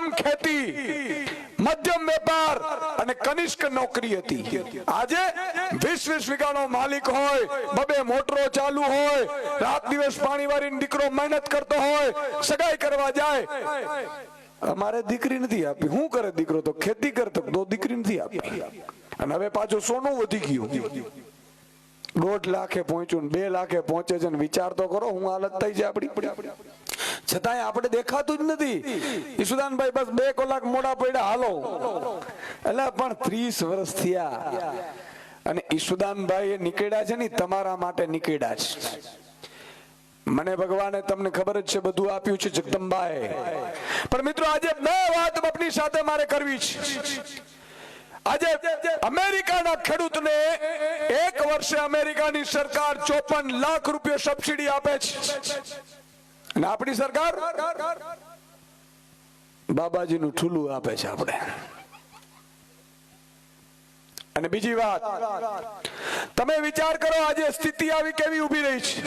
મધ્યમ ખેતી, મધ્યમ વેપાર અને કનિષ્ક નોકરી હતી. આજે 20-20 વીઘાનો માલિક હોય, બબે મોટરો ચાલુ હોય, રાત દિવસ પાણી વાળીને દીકરો મહેનત કરતો હોય, સગાઈ કરવા જાય, અમારે દીકરી નથી આપી. શું કરે દીકરો? તો ખેતી કરતો, તો દીકરી નથી આપી. અને હવે પાછું સોનું વધી ગયું, 1.5 લાખે પહોંચ્યું, 2 લાખે પહોંચે છે. વિચાર તો કરો હું હાલત થઈ છે આપડી. છતાંય આપણે દેખાતું જ નથી. ઈશુદાનભાઈ બસ 2 કલાક મોડા પડ્યા હાલો, એટલે પણ 30 વર્ષ થયા અને ઈશુદાનભાઈ નીકળ્યા છે ને તમારા માટે નીકળ્યા છે. મને ભગવાને તમને ખબર જ છે બધું આપ્યું છે જગદંબાએ. પણ મિત્રો આજે 2 વાત આપની સાથે મારે કરવી છે. આજે અમેરિકાના ખેડૂતને 1 વર્ષે અમેરિકાની સરકાર 54 લાખ રૂપિયા સબસિડી આપે છે અને આપણી સરકાર બાબાજીનું ઠુલું આપે છે આપણે. અને બીજી વાત, તમે વિચાર કરો આજે સ્થિતિ આવી કેવી ઉભી રહી છે.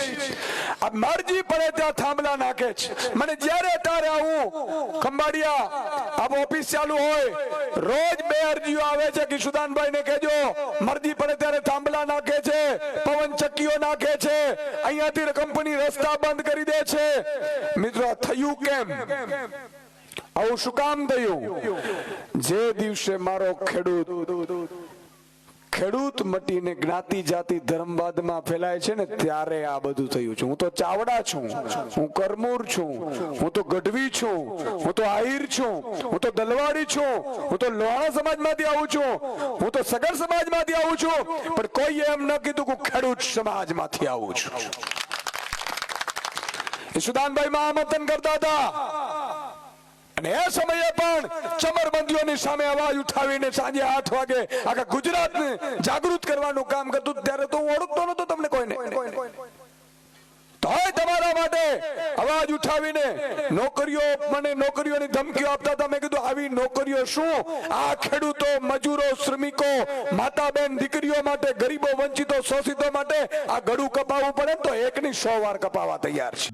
આ મરજી પડે ત્યાં થાંભલા નાખે છે. મને જ્યારે ત્યારે આવું ખંભાળિયા આપ ઓફિસ ચાલુ હોય, રોજ 2 અરજીઓ આવે છે કે ઈશુદાનભાઈ ને કહેજો મરજી પડે ત્યારે થાંભલા નાખે છે, પવન ચક્કીઓ નાખે છે, અહીંયાથી કંપની રસ્તા બંધ કરી દે છે. મિત્રો થયું કેમ? આવું શું કામ થયું? જે દિવસે મારો ખેડૂત મટીને જ્ઞાતિ જાતિ ધર્મવાદમાં ફેલાય છે ને ત્યારે આ બધું થયું છે. હું તો ચાવડા છું, હું કરમૂર છું, હું તો ગઢવી છું, હું તો આહિર છું, હું તો દલવાડી છું, હું તો લોહાણા સમાજમાંથી આવું છું, હું તો સગર સમાજમાંથી આવું છું, પણ કોઈ એમ ન કીધું કે ખેડૂત સમાજમાંથી આવું છું. ઈશુદાનભાઈ મહામંથન કરતા હતા અને એ સમયે પણ ચમરબંધીઓની સામે અવાજ ઉઠાવીને સાંજે 8 વાગે આખા ગુજરાતને જાગૃત કરવાનું કામ કરતું. ત્યારે તો હું ઓળખતો નતો તમને કોઈને. તોય તમારા માટે અવાજ ઉઠાવીને નોકરીઓની ધમકીઓ આપતા હતા. મેં કીધું આવી નોકરીઓ શું? આ ખેડૂતો, મજૂરો, શ્રમિકો, માતા બેન દીકરીઓ માટે, ગરીબો, વંચિતો, શોષિતો માટે આ ગળું કપાવવું પડે તો 1 ની 100 વાર કપાવવા તૈયાર છે.